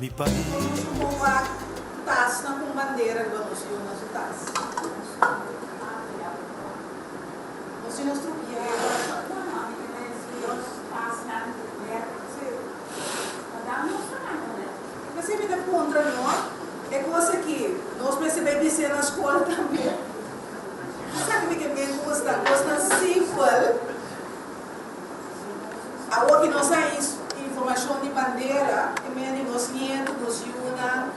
mi país. Uma taça com bandeira, vamos ver uma taça. Você não estrupia. Você me dá contra nós? É coisa que nós percebemos dizer na escola também. Sabe que me gusta? Gosta simples. Agora que nós temos informação de bandeira, que nós lemos, nos ajuda.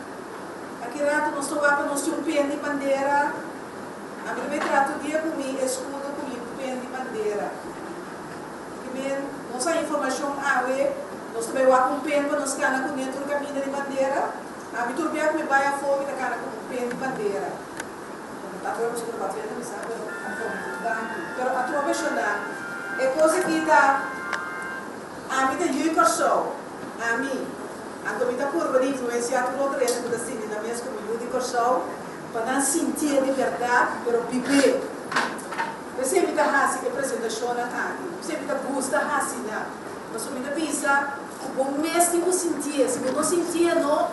Aqui rato nós tomamos nós um pen de bandeira. A primeira trato dia comigo, escudo comigo, pen de bandeira. Que nós temos informação nós também vamos com pen para nós canar com dentro do caminho de bandeira. A mim tudo bem que me vai a fome da cara com pen de bandeira. A tua pessoa não vai não sabe, pero a tua pessoa é coisa que dá a mim tem muito coração, a mim, a tua vida por venir influenciar tudo outro esse que assim na minha comunidade de coração para não sentir liberdade, pero viver. Você me dá assim que apresentação na aqui, você me dá gosta assim na, você me dá pensa o bom mesmo que sentir, se eu não sentir não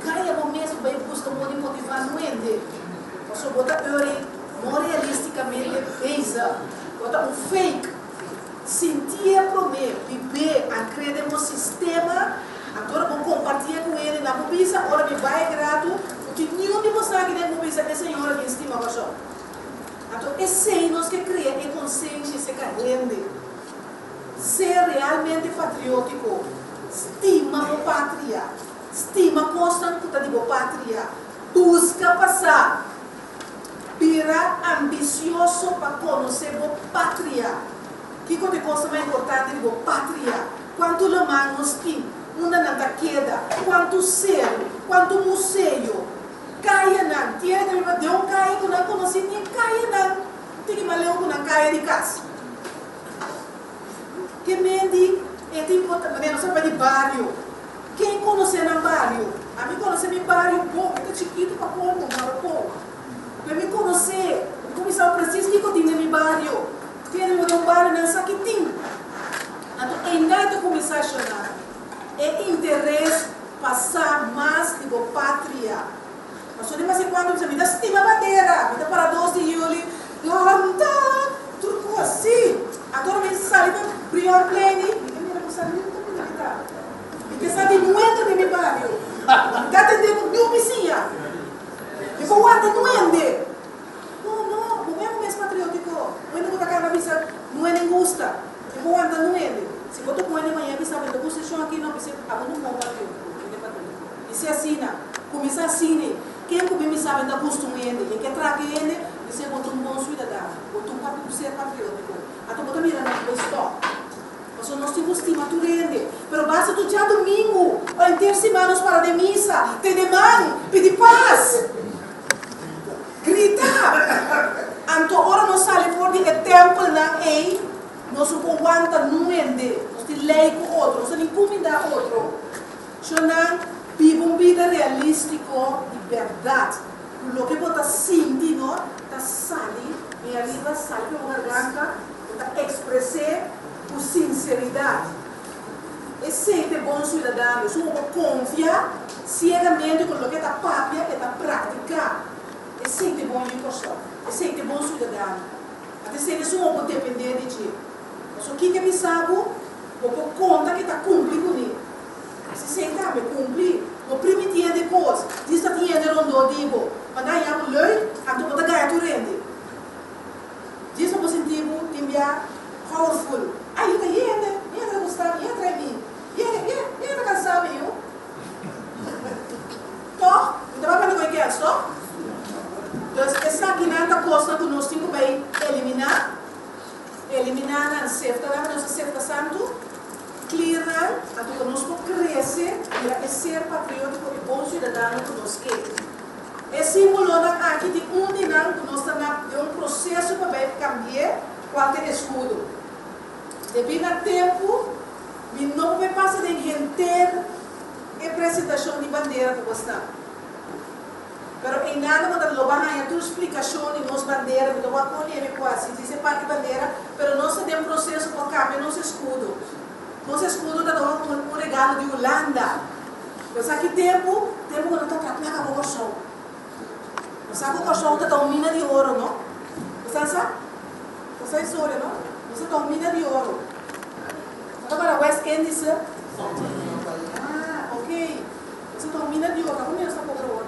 caia bom mesmo bem gosta muito motivar não ende. Você bota não realisticamente pensa, bota fake, sentir para mim, viver, acreditar no sistema, agora vou compartilhar com ele na mobícia, agora me vai grato, porque nenhum de vocês aqui na mobícia é senhora que estima você. Então, esse é nós que cria a consciência se carrende, ser realmente patriótico, estima a pátria, estima constante da pátria, busca passar. Vira ambicioso para conhecer a pátria. Que coisa mais importante é a pátria. Quanto humanos tem, uma na queda, quanto ser, quanto museu. Caia não, tinha que me deu um caia que não conheci, nem caia não. Tem que me ler que não caia de casa. Que mendi, é importante, não sabe de bairro. Quem conhece no bairro? A mim conhece meu bairro, bom, é chiquito para como, para pouco. Para me conhecer, o comissário preciso que eu tenho no meu bairro. Tem um bairro nessa que tem. Então, é nada começar a chorar. É interesse passar mais de pátria. Mas só de vez em quando você me dá estima bandeira, me dá para 12 de julho, lanta, tudo assim. Agora me sai para prior plane, me dá para porque sabe, não entra no meu bairro. Está atendendo mil vizinhas. E vou andar no ende. Não é mais patriótico. Não é que está na visa, não é nem gusta. Eu vou andar no ende. Se eu estou com ele amanhã, eu sabe, eu vou ser aqui, não precisa, eu não vou patriótico. E se assina, começa a assinar. Quem comigo sabe ainda custa um ende. E quem traga ele, você botou um bom cidadão. Botou um papel para ser patriótico. Então, botou mirando no estoque. Mas nós temos estima tu rende. Pero basta tu dia domingo, ou em ter semanas para de missa, te demão, pedir paz. Gritar. Então, agora nós saímos fora de templo na ei, nós não aguenta não ende. Nós temos lei com outro, nós não podemos dar outro. Não vive uma vida realística de verdade. O que você sente, está sali, e arriba sai pela garganta, está expressar com sinceridade. E ser bom cidadão, se você confia cegamente com o que está papia, que está praticar. E ser bom em coração, e ser bom cidadão. Até se eles não vão depender de ti. Mas o que me sabe, você conta que está cumprindo com ele. Se você está cumprir, não permitir de coisa, diz que tinha de rondô de ibo, mas daí há um lei, a tu pode ganhar tu rende. Diz que você tem powerful. Aí eu entra Gustavo, entra em mim. Entra cansado, viu? Tó, então vai para o que é só? Então, essa aqui não está costa que nós temos que eliminar a cefta, a nossa cefta santo, clear, a tu conosco crescer, e ser patriótico e bom cidadão que nós queremos. É símbolo aqui de dinâmico que nós estamos de um processo para cambiar qualquer escudo. Devido ao tempo, não me passa de gente a apresentação de bandeira que gostamos. Mas em nada, quando eu vou tua explicação de nossa bandeira, eu vou acolher quase, diz parte de bandeira, mas nós temos um processo para cambiar nosso escudo. Nosso escudo está dando um regalo de Holanda. Mas aqui tempo quando está tratando com o show. Você sabe que o show está uma mina de ouro, não? Você sabe? Você sabe, não? Você está uma mina de ouro. Você está para West Indies? Ah, ok. Você está uma mina de ouro. Como é que você está com ouro?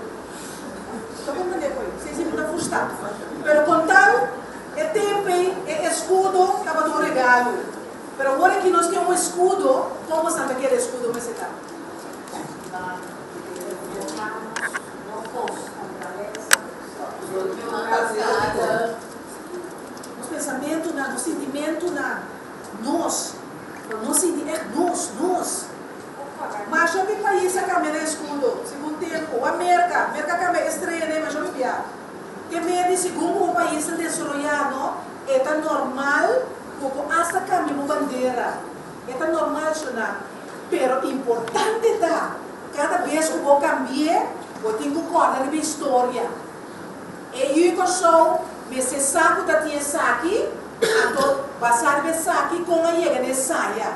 Está com depois. Você se está frustrado. Mas contando, é tempo, é escudo, acaba do regalo. Mas agora que nós temos um escudo, como sabe aquele escudo mais está? Nos pensamentos, no sentimento, nós mas eu vi país a caminhar escudo, segundo tempo, a América caminha estranha, né, mas eu vi piada. Que me segundo o país desarrollado, é tão normal, como hasta caminhar bandeira, é tão normal, pero importante está, cada vez que eu cambiar, eu tenho que contar a minha história. E eu sou, me se saco da tia Saki, então, passar a Saki com a chega de saia,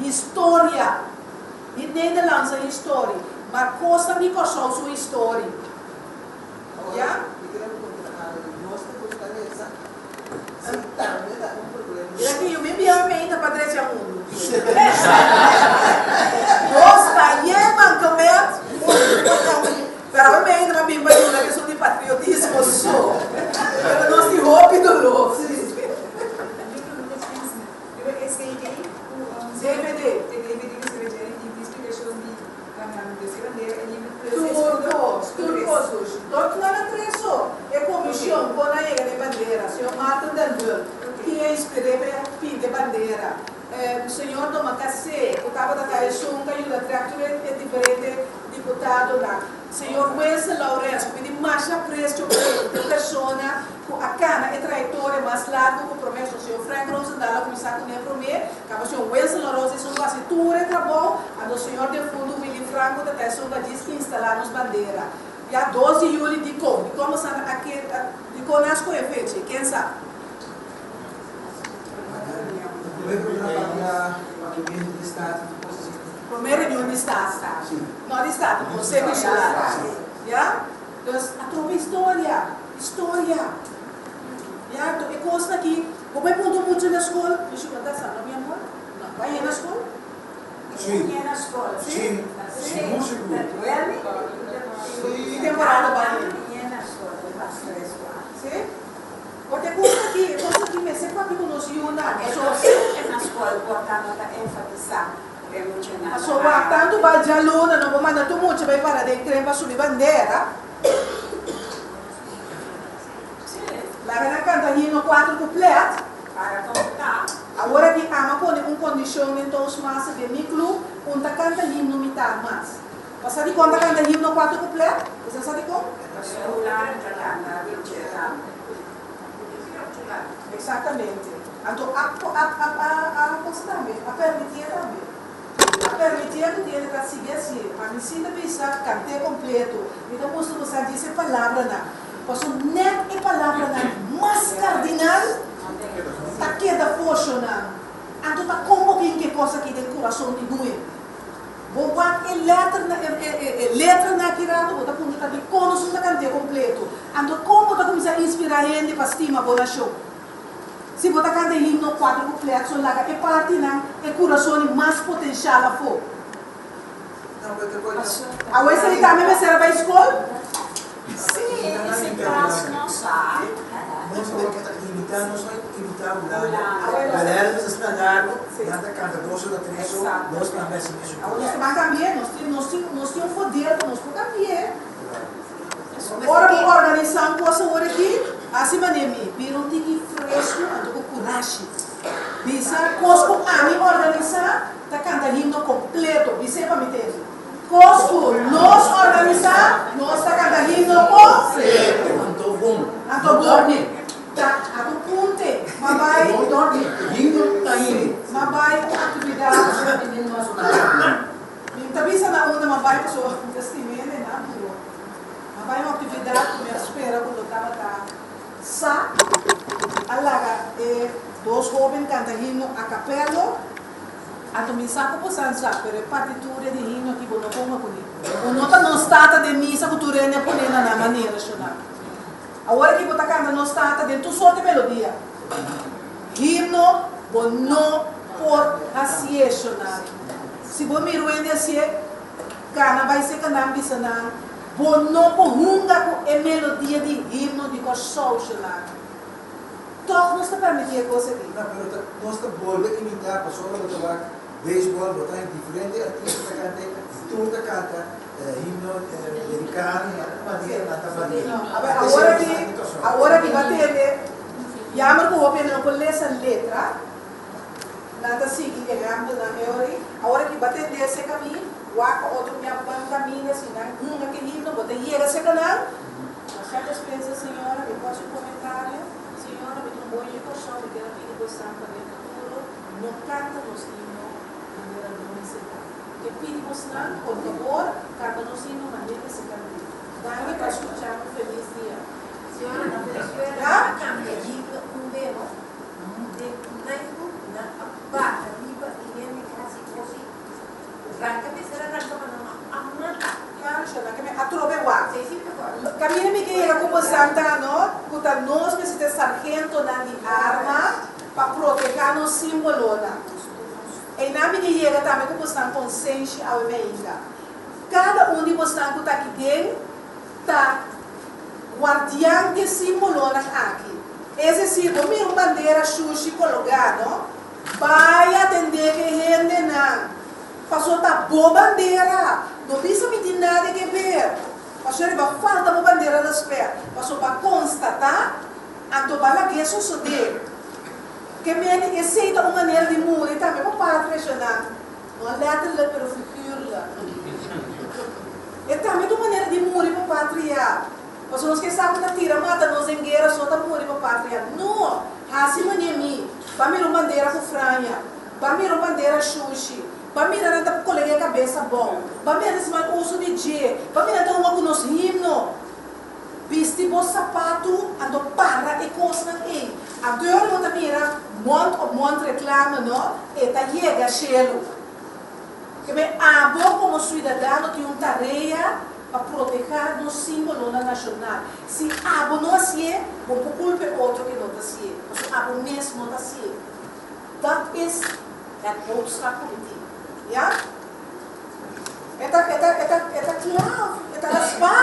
história. E nem lança história, mas costa me coçou sua história. Já? E aqui eu me enviava ainda para Patrícia Mundo. Nossa, e é mancamento. Pero me ainda uma bimba de uma questão de patriotismo só. Pero nós te roupe do louco. DVD. Tudo não é preso. É comissão, quando a de bandeira, senhor Martin Dandel, que é escrever fim de bandeira. O senhor Doma Cassé, que estava da Caixão, que ajuda a tractor, é diferente deputado lá. Senhor Wesley Lourenço, que de mais apreço de pessoa, a cana é trajetória mais larga que o promesso. O senhor Frank Rosendal, começar com ele prometer, que o senhor Wesley Lourenço, isso vai ser tudo de trabalho, e o senhor de fundo, Willy Franco, da Caixão, que diz que instalar nos bandeiras. E a 12 de julho de como sabe aqui, de Conasco é feito, quem sabe? Primeira reunião de Estado. Não de Estado, você me chama. Já? Então, a tua história. Já? Então, é coisa aqui. Como é que eu muito na escola? Deixa eu contar, sabe, minha amor? Não, vai ir na escola? Sim. Na escola? Sim. Sim. Músico. E temporada vai ir? Sim? Porque coisa aqui, mas sempre que nos une, é na escola, portanto, enfatizar. a sua tanto vai de aluna, não vou mandar tu muito, vai para de trem para subir bandeira. Lá na canta hino 4 completo. Para contar. Agora que ama com condição então os massas de micro, conta canta hino mitad mais. Você sabe quanto canta hino 4 completo? Você sabe como? Exatamente. Então, a permitir também. A permitir que ele está seguindo assim. A me ensina a pensar, cantei completo. Então, você disse palavra, não. Posso nem a palavra, não. Mas cardinal, está queda funcionando. Então, está como que coisa que tem coração de doer. Vou dar letra na kirado, vou dar conta de como você cantei completo. Então, como está começando a inspirar a gente para estima boa show. Se você canta hino 4 completos, é parte do coração mais potencial a for. A você também vai ser para a escola? Sim, esse traço não sai. Nós imitamos o galera dos standard, nada canta 12 ou 13, nós também se mesmo. Nós vamos cambiar, nós temos poder, nós podemos cambiar. Ora, vou organizar uma coisa aqui, assim manemi, pero tem que fresco, ando com coragem. Bisa, cosco a mim organizar, tá canta hino completo, bisa para me ter. Cosco, nós organizar, nós tá canta hino completo. Anto dorme. Tá, anto punte, mabai dorme. Hino tá indo. Mabai com atividade. Então, bisa na onda, mabai com sua testimônio, né? Vai uma atividade que me espera quando eu estava lá. Sa, alaga, dois jovens cantam hino a capela. A tu me saco por sansa, pero partitura de hino que vou não como comigo. misa que tu rende por na maneira chona. Agora que você canta não está dentro só de melodia. Himno não por assim chona. Se você me rende assim, cana vai ser cantar bisana. Não por hunga com a melodia de himno de coração chona. Toch não está permitido coisa aqui. Não, mas nós estamos voltando a imitar, a pessoa que trabalha beisebol, botar em diferentes artistas que cantam, tudo que canta, himno americano, agora que vai ter, já que eu vou ler essa letra, nada seguir, exemplo, na teoria, agora que vai ter esse caminho, o outro caminho, assim, não que himno, vou ter que ir a esse canal, a certas vezes, senhora, eu posso comentar, senhora, me dá um bom de coração, me quero pedir você também no futuro, não canta nos himnos de maneira municipal. Que pedimos não, por favor, canta nos himnos de maneira se canta. Dá-me para escutar um feliz dia. Senhora, na Venezuela, cambia diga um belo, de naico na barra, viva e ele quase fosse. Branca, mas era branca, mas não amata. A trove wa. Kami mi kaya ko po santa no, kuta nos que se sargento na di arma para proteger no símbolo na. E na mi kaya também ko po santa consciência ao meio. Cada de vocês que está aqui dentro tá guardião de símbolo na aqui. Esse símbolo, minha bandeira sushi colocado, vai atender que rende na. Passou tá boa bandeira. Não precisa me ter nada que ver. Passou a falta uma bandeira das pernas. Passou para constatar a dobrar que isso sucede. Que me aceita uma maneira de morrer também para pressionar. Não letra lá pelo futuro lá. E também uma maneira de morrer para patria. Passou nós que sabem que tira mata nos engueira só para morrer para patria. Não. Assim manhemi. Para mim uma bandeira com franha. Para mim uma bandeira sushi. Para mim não está colega a cabeça bom. Para mim não é uso de dia. Para mim não está uma com nos himno. Viste o sapato, ando para e coisa aí. A dor não está mira, monte reclama não, e tá chega cheio. Que me abo como cidadão tem uma tarefa para proteger o símbolo nacional. Se abo não assim, vou culpa outro que não está assim. Mas abo mesmo não está assim. That is that obstacle. Ja? Eta claro, eta raspa.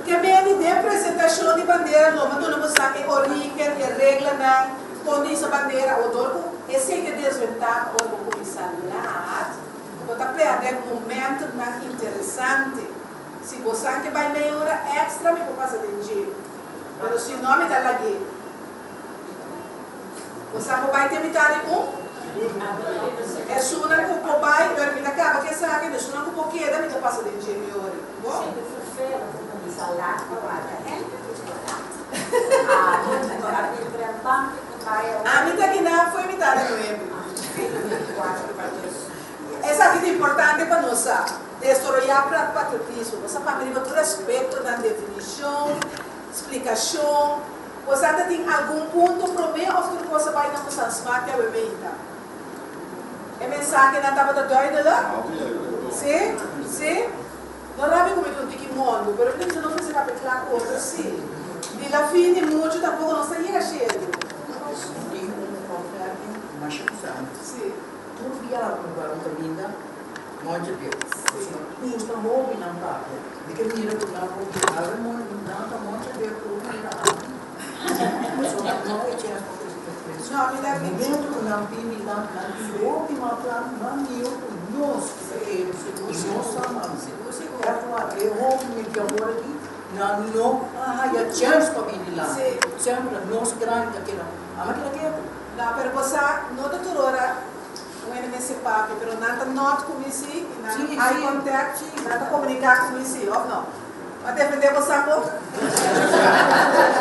Que bem de representação de bandeira, não, mas não sabe a origem, a regra não, onde essa bandeira, o dorco, esse é que desventaja ou vou começar lá, vou perder um momento mais interessante. Se você que vai meia hora extra, me passa de dia. Mas se não me dá lá aqui. Você vai ter mitad é só que o pai vai acaba que sabe que isso não é porque é da minha passa de engenheiro. Bom? A mitad que não foi mitad de novembro. Essa aqui é importante para nós. Desarrollar para patriotismo. Você para o respeito da definição, explicação. Você tem algum ponto para mim ou que você vai na nossa smart que é o e-mail? É mensagem na tábua da doida lá? Sim? Sim? Não sabe como é que eu digo mundo, mas eu não sei se vai pegar coisa sim. E lá fim de muito tampouco não sei a cheio. Tem oferta mais usada. Sim. Tudo que ela comprou uma linda, monte de custa roubo não dá. De que mira que não comprava, não tá monte de coisa. Não, me dá aqui. Momento que não tem lá, não tem uma planta, não tem nós, nós amamos. Eu vou me chamar aqui, não, já chance para vir lá. Sempre nós grande aqui não. Ama que aqui. Não, mas você não doutora, não é nesse papo, mas nada not com isso, nada eye contact, nada comunicar com isso, ou não? Para defender você um pouco?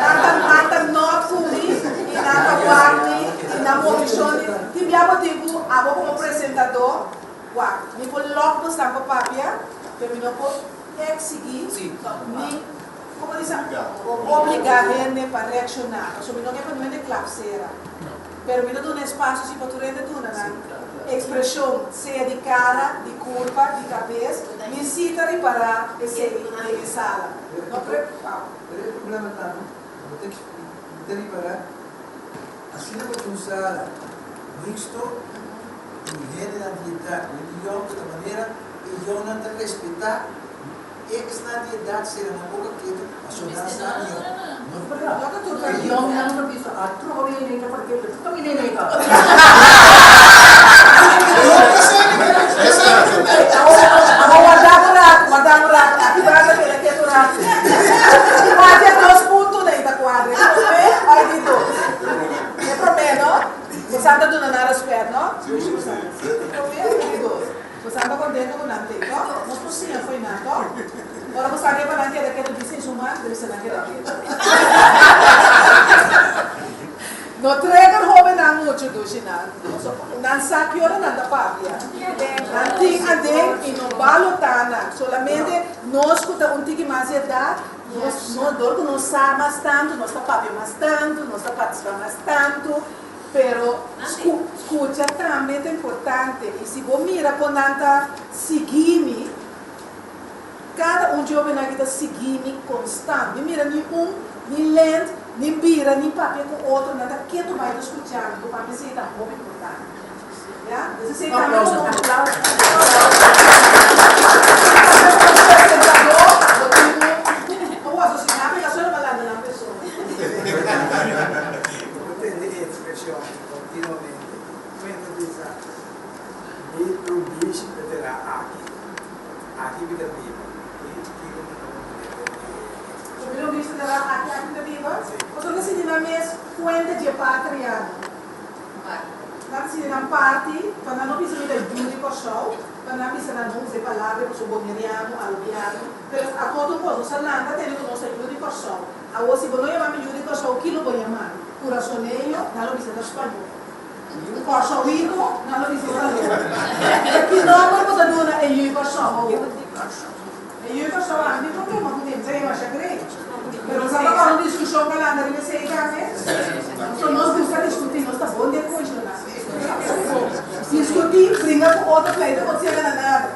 Nada not com isso, e nada guarde, e nada posição. Que me abotigo, abo como apresentador, me coloco você para papia, terminou por exigir, me como dizem, obrigar a gente para reaccionar. Porque não é para não é de clapseira. Pero me dá um espaço se para tu rende tu, não é? expressão, seja de cara, de curva, de cabeça, necessita reparar essa sala. Não preocupar. Pero o problema está, não tem que reparar. Assim não pode usar isto e gente na dieta, religião de outra maneira, e eu não te respeitar, e que na dieta será uma boca que a sua dança não. Io mi hanno visto a trovare in perché tutto mi viene guardavo aqui para que tu rato. Mas é 2 pontos daí da quadra. Aí de 2. É problema, não? Você anda do nanar as pernas, não? Sim, 2. Você anda contento com nada, não? Não possível foi nada. Ora você sabe para que daquele disse sumar, deve ser naquele aqui. No trega jovem não muito do sinal. Não sabe ora nada papia. Nanti adem e no balotana. Solamente nós que um tique mais idade, nós dorco não sabe mais tanto, nós tá papia mais tanto, nós tá participa mais tanto. Pero escuta também é importante. E se você mira com nada seguir cada um jovem na vida seguir-me constante. Mira, nem nem lento, nem bira, nem papel com outro, nada que tu vai escutar, o papel é tão muito importante. Já? Você está aplauso. Aqui fica viva. Pelo visto da aqui viva. Você não se diz mais fuente de patria. Não se diz parte, quando não precisa de jurídico show, quando não precisa de usar palavras como boneriano, alubiano, pero a todo coisa, se não tem que nosso jurídico show. A você não chama jurídico show, que não vou chamar? Corazoneiro, não precisa de espanhol. Corsovico, não precisa de aqui não vamos dar é jurídico show. E io faccio avanti, il problema è che sei lascia greco. Però stava con una discussione che l'hanno rimessa in casa, sono giusta discutere, non sta buona di questo. Discutere, prima con otro pleito, non si è nada.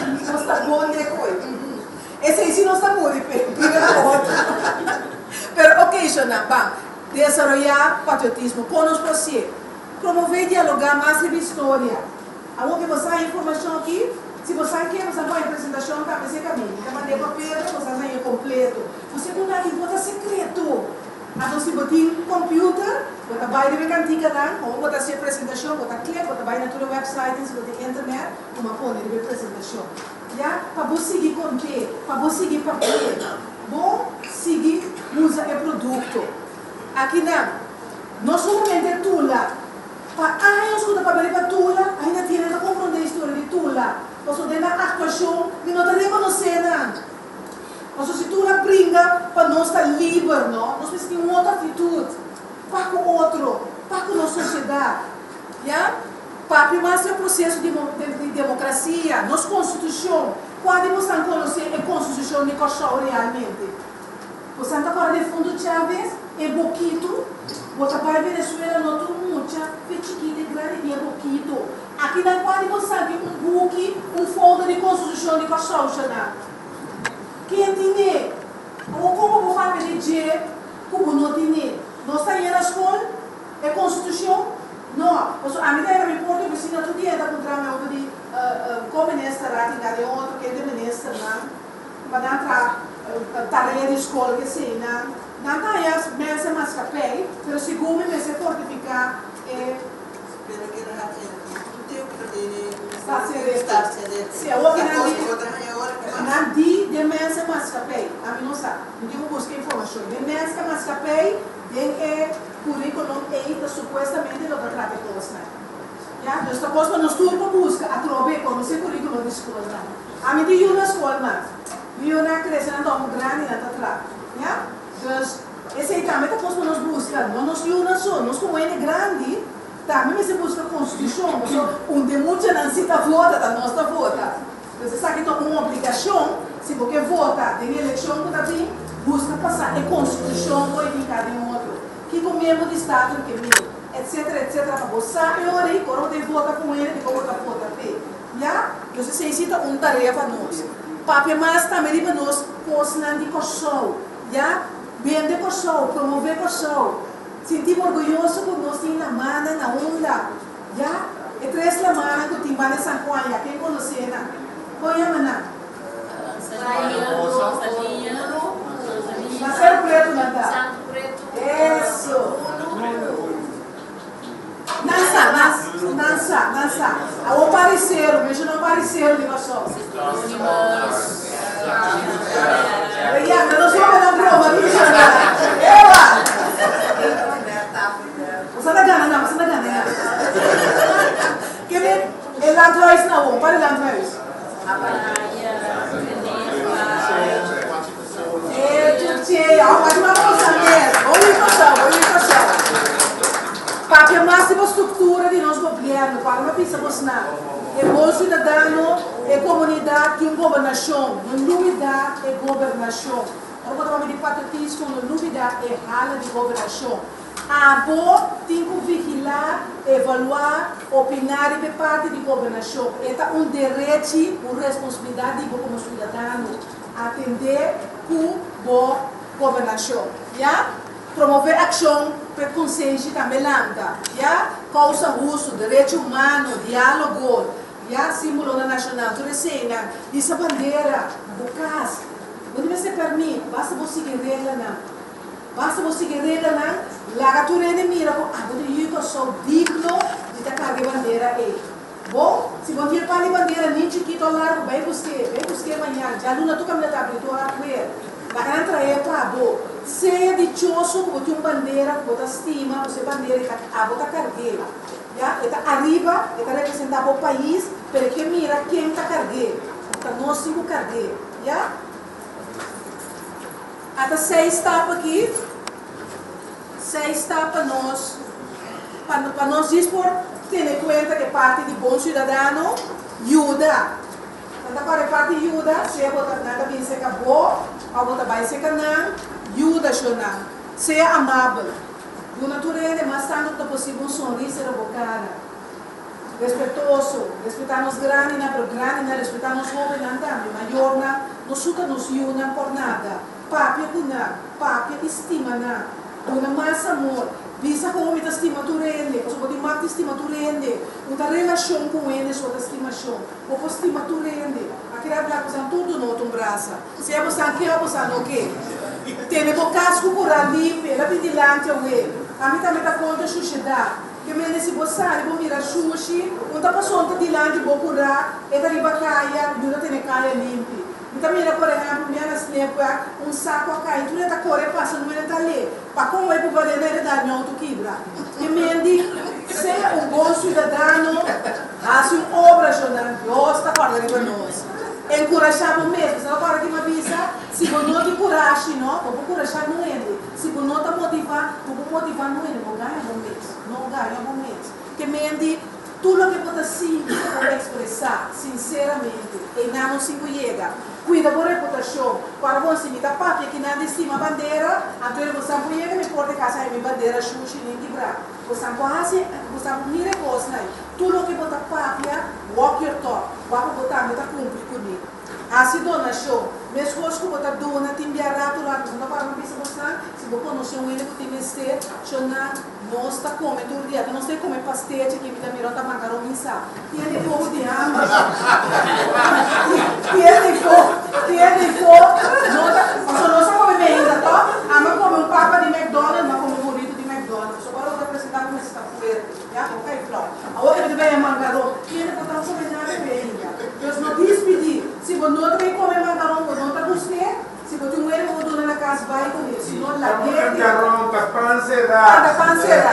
Non sta buona di questo. E se si non sta buona, prima con otro. Pero occasional, va, desarrollar patriotismo, conoscer, promover dialogar mais sobre história. Aonde você tem informação aqui? Se você quer, você vai apresentação para você caminho. Você vai ter papel, você vai completo. Você não dá que bota secreto. Então, se você tem computer, você vai ver cantica lá, ou você tem apresentação, você clica, você vai na tua website, se você tem internet, você pode ver apresentação. Já? Para você seguir conteúdo, para você seguir papel. Bom, seguir, usa o produto. Aqui não somente Tula. Para escuta para ver para Tula, ainda tem que compreender a história de Tula. Posso ter uma atuação que não te reconhecer nada. Posso se tu brinca para nós estar livre, não? Nós precisamos de outra atitude. Para com o outro, para com a nossa sociedade. Já? Para mais o processo de democracia, nossa Constituição. Quando nós estamos conhecendo a Constituição de Kosovo realmente. Você está falando de fundo de Chávez, é pouquito. Você vai Venezuela, não tem muita, é chiquito, grande, é pouquito. Aqui na quadra você sabe book, folder de Constituição de Kosovo. Quem tem? Ou como vou fazer de dia, como não tem? Nós estamos na escola, é Constituição? Não. A minha era me porta, eu ensino todo dia, da contra meu de como ministra, de outro que é ministra, para dar tarefa de escola que sei, não tem as mesas mais capaz, mas segundo me se fortificar se a outra não diz de mesa mais capaz, a mim não sabe, não digo buscar informação, de mesa mais capaz, tem que currículo ainda supostamente não trata de coisas, já, então esta coisa nós tudo busca, a trobe com o seu currículo de escola, a mim digo na escola, mas eu não crescendo tão grande na trata, já, então esse aí também é a coisa nós buscamos, não nós eu não sou, nós como ele grande também se busca a Constituição, onde muita não se vota, da nossa vota. Você sabe que tem uma obrigação, se você vota em eleição, você busca passar a Constituição ou ficar em outro. Que o membro de Estado que etc. Para você, eu aí, quando tem vota com ele, tem vota P. Já? Então, você necessita uma tarefa nós. Papi, mas também para nós, coisa de corção. Já? Vender corção, promover corção. Sentir orgulhoso que nós temos na mana, na onda. Já? E 3 semanas que temos na San Juan, quem conhece, na? Qual é a mana? Marcelo Preto, Nanda. Santo Preto. Isso. Dança. O parceiro, veja no parceiro de nós. Eu não sou a broma, me chama. Ela! Você não gana, não, você não gana. Que bem, ele lá atrás não, para lá atrás. Mas uma coisa mesmo, vou ir. Papi, a máxima estrutura de nosso governo, para uma pizza bosna, é bom cidadão, é comunidade que governação, não novidade é governação. Agora vamos de patriotismo, não novidade é hala de governação. A boa tem que vigilar, evaluar, opinar e parte de governação. É um direito, uma responsabilidade como cidadão, atender com boa governação. Já? Promover ação para consciência também lanta, já? Causa justo, direito humano, diálogo, já? Símbolo nacional, tudo isso, essa bandeira, o caso, onde você permite, basta você seguir regra, não. Basta você seguir regra, não. Lá tu mira, onde eu sou digno de tacar a bandeira aí. Bom, se você para a bandeira, nem chiquito ao largo, vem buscar amanhã, já não tu caminha tá habituado a ver. Vai entrar aí para boa. Seja dichoso que você tem uma bandeira, que você estima, você bandeira, que você carregue. Está arriba, está representando o país, para que mira quem está carregue. Está nós cinco carregue. Até 6 tapas aqui. 6 tapas nós. Para nós dispor, ter em conta que parte de bom cidadão, ajuda. Então, para a parte de ajuda, se você nada bem se acabou, a você vai se canar. Ajuda, Shona. Seja amável. Do natureza, mas tanto que possível um sorriso na boca. Respeitoso. Respeitar nos grandes, respeitar nos jovens, maior, não suca nos ajuda por nada. Papi, estima, uma mais amor. Visa como me estima tu rende, você pode mais estima tu rende. Uma relação com ele, sua estimação. Ou estima tu rende. Aqui é para você tudo no outro braço. Se é você aqui, você não quer. Tem o casco por ali, pela vigilante a mim também está contra a sociedade. Que me nesse bolsar, vou mirar sushi, não está passando de lá de bocurar, e da riba caia, e não tem caia limpa. Então, mira, por exemplo, minha snepa, saco a cair, tudo está correndo, passando, não está ali. Para como é para valer a realidade, não tu quebra. E me ser bom cidadão, faça uma obra, gosta para a nós. Encorajamos mesmo, se agora que me avisa, se você não te coragem, não, vou encorajar no ele. Se você não te motivar, vou motivar no ele, vou ganhar bom mês. Não ganha bom mês. Que me tudo o que você sinta, pode expressar, sinceramente, e não se chega. Cuida da reputação, para você me dar papi que não estima a bandeira, então você não chega, me pode casar a minha bandeira, xuxa e nem quebrar. Você não mira coisa, tudo o que você papi, walk your talk, vai botar, me cumprir comigo. Assim, dona show, mesmo que você dona, tem viarado lá, não para não pensar você, se você conhece um ele que tem este, chama, nós está comendo todo dia, nós temos comer pastete que me dá melhor tá macarrão missa. Tiene fogo de hambre. Tiene fogo. Nós come bem ainda, tá? Ama comer um papa de McDonald's, mas come um burrito de McDonald's. Só para representar como está fuera. Já, ok, pronto. Agora ele vem macarrão. Tiene que estar comendo nada bem ainda. Deus não despedir. Se você não também comer macarrão, você não está gostando. Se você tem um erro, você dona na casa, vai com ele. Se não, lá dentro. Macarrão, tá pancera. Tá pancera.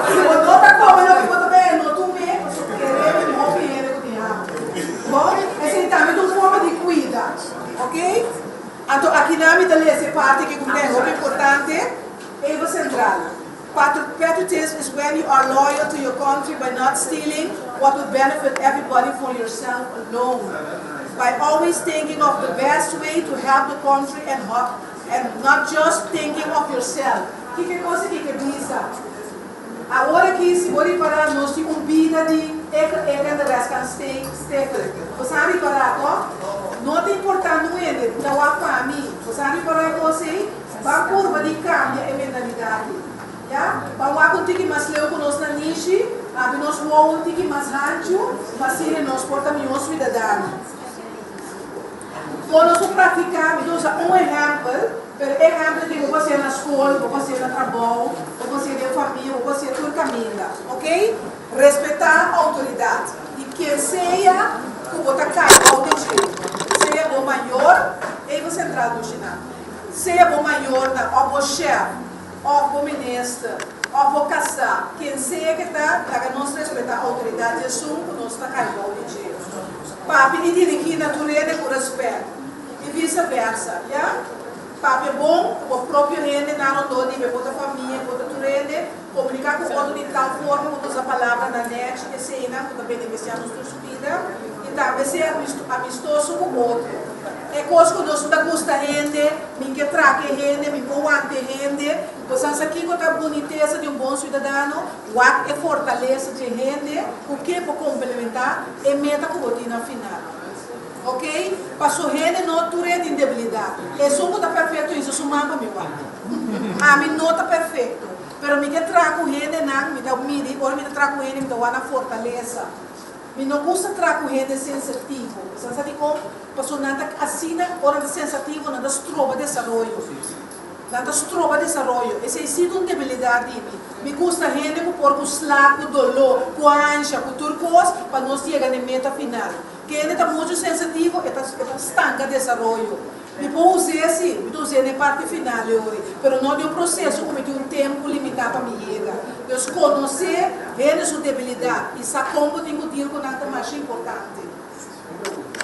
Se você não está comendo, que você bem, não tu mesmo, você quer não opinião que tem amo. Bom, esse também é uma forma de cuidar, ok? Então, aqui na minha essa parte que é muito importante, é o central. Patriotism is when you are loyal to your country by not stealing what would benefit everybody for yourself alone. By always thinking of the best way to help the country and not just thinking of yourself. Que coisa que visa? Agora que se for para nós ter vida de da rescastei, você sabe para ó? Não tem importância no ele, não há para mim. Você sabe para você, a curva de cambia a mentalidade. Já? Vamos lá contigo mais leu com nós na niche, a nós vamos contigo mais rancho, mas se nós portamos cidadãos. Quando nós praticamos, nós um exemplo. Pero exemplo que vou fazer na escola, vou fazer no trabalho, vou fazer na família, vou fazer tudo caminho, ok? Respeitar a autoridade. E quem seja, que vou tacar ao destino. Seja o maior, aí você traduz na. Seja o maior, ou o chefe, ou o ministro, ou o casar. Quem seja que está, para nós respeitar a autoridade, é só que nós tacar ao destino. Papi, e dirigir na natureza com respeito. E vice-versa, já? Papi é bom, o próprio rende, não dou de botar família, botar tu rende, comunicar com o outro de tal forma, usar a palavra na net, que se não, que também beneficiar nos tua vida, e também ser amistoso com o outro. É coisa que nós não gosta rende, me que traque rende, me boante rende, pois aqui com a boniteza de bom cidadão, o ato é fortaleza de rende, o que para complementar é meta com a rotina final. Ok? Passou rende, não tu rende em debilidade. É só que está perfeito isso, isso mapa meu ano. A mim não está perfeito. Pero me quer trago rende, não, me dá midi, ou me trago rende, me dá uma fortaleza. Me não gusta trago rende sensitivo. Você sabe como? Passou nada assim, hora de sensitivo, nada trova desenvolvimento. Nada trova desenvolvimento. Essa é sido uma debilidade. Me gusta rende por o slack, o dolor, com a ancha, com tudo coisa, para nós chegar na meta final. Que ele está muito sensitivo, está estanca de desenvolvimento. Me vou usar assim, me usar na parte final, mas não de um processo como de um tempo limitado para me chegar. Deus conhecer ele sua debilidade e sabe como tem que dir com nada mais importante.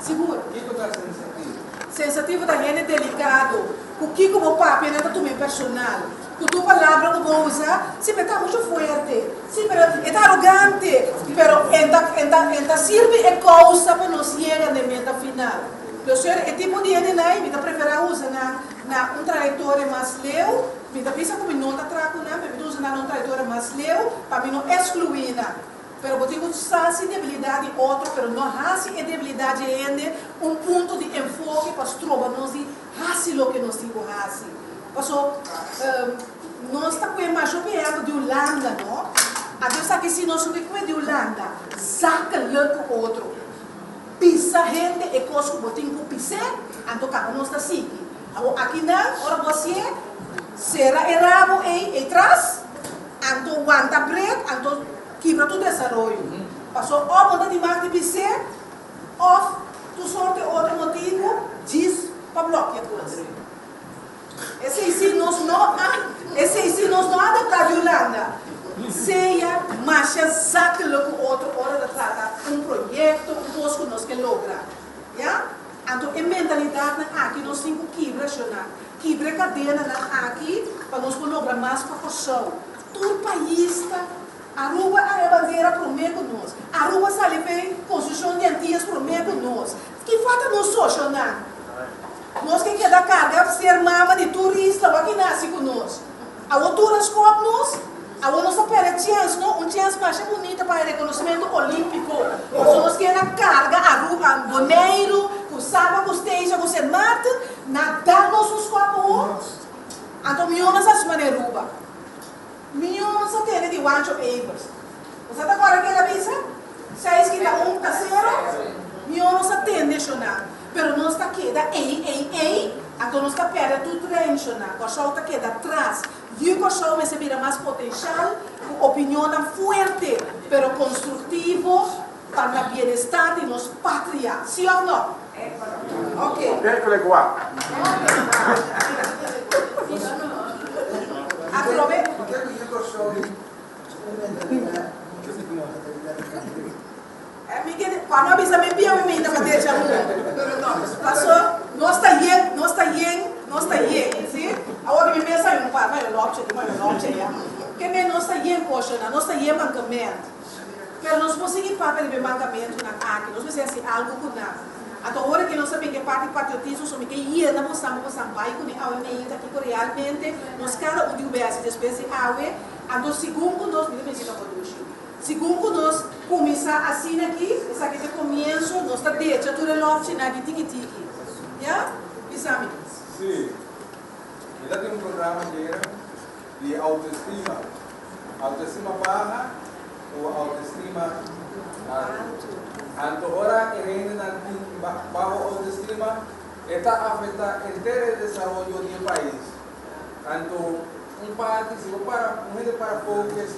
Seguro? O que está sensativo? Sensativo da gente é delicado. O que como papo é nada também personal. Com tua palavra que vou usar, sempre está muito forte, sempre está arrogante, mas ainda serve é causa para nós chegar na meta final. O senhor é tipo de ele, né? Me dá preferir usar na trajetória mais leu, me dá pensa como não está trago, né? Me usa na trajetória mais leu, para mim não excluir, né? Pero eu tenho que debilidade outro, pero não raça e debilidade ainda ponto de enfoque para trovar nós de raça o que nós temos raça. Passou, nós estamos com a imagem de Holanda, não? A Deus sabe que se nós somos de Holanda, saca o outro. Pisa gente e coisa que você tem que pisar, então cada nós está assim. Aqui não, ora você, será errado e atrás, então aguenta preto, então quebra todo esse desenvolvimento. Passou, ou manda de mais de pisar, ou tu sorte outro motivo, diz para bloquear a coisa. Esse aí nós não adaptamos de Holanda. Seja, mas sabe que outro hora de tratar projeto, coisa que nós queremos lograr. Já? Então, a mentalidade aqui nós temos que quebrar. Quebrar a cadeia aqui para nós lograr mais para a pessoa. Todo o país está. Aruba é a bandeira para o meio conosco. Aruba sai bem construção de antigas para o meio conosco. Que falta nós solucionar? Nós que quer dar carga ser mama de turista aqui nasce conosco. A altura escola nós, a nossa pele chance, um chance mais bonita para o reconhecimento olímpico. Nós que dar carga a boneiro, com sábado, com esteja, com ser mate, nadar nossos corpos. Então, milhões as maneiruba. Milhões a ter de Wancho Evers. Você está agora aqui na visa? 6 que está 1, está 0. Milhões a ter nacional. Pero nós está aqui, da então nós está perto do tradicional. O show está aqui, da atrás. E o show me vira mais potencial, opinião forte, pero construtivo para o bem-estar de nossa pátria. Sim ou não? Ok. Aproveita. Por que eu sou quando avisa me pia me ainda para deixar um. Passou, nós está yen, sim? Agora me pensa em par, mas eu não sei, que me nós está yen coxona, nós está yen mancamento. Pero nós conseguimos papel de mancamento na aqui, nós fizemos algo com nada. Até agora que nós sabemos que parte do patriotismo, somos que ia na moção pai, quando a UMI está aqui realmente, nós cada um de UBS, espécie AUE, então segundo nós, me dá segundo nós começar assim aqui, essa aqui é o começo, nós está deixando tudo logo, aqui tiki-tiki. Já? Pisami? Sim. Ele tem programa de autoestima. Autoestima baja ou autoestima alto. Agora, ele tem bajo autoestima, está afeta inteiro o desenvolvimento do país. Tanto parte, se for para focus,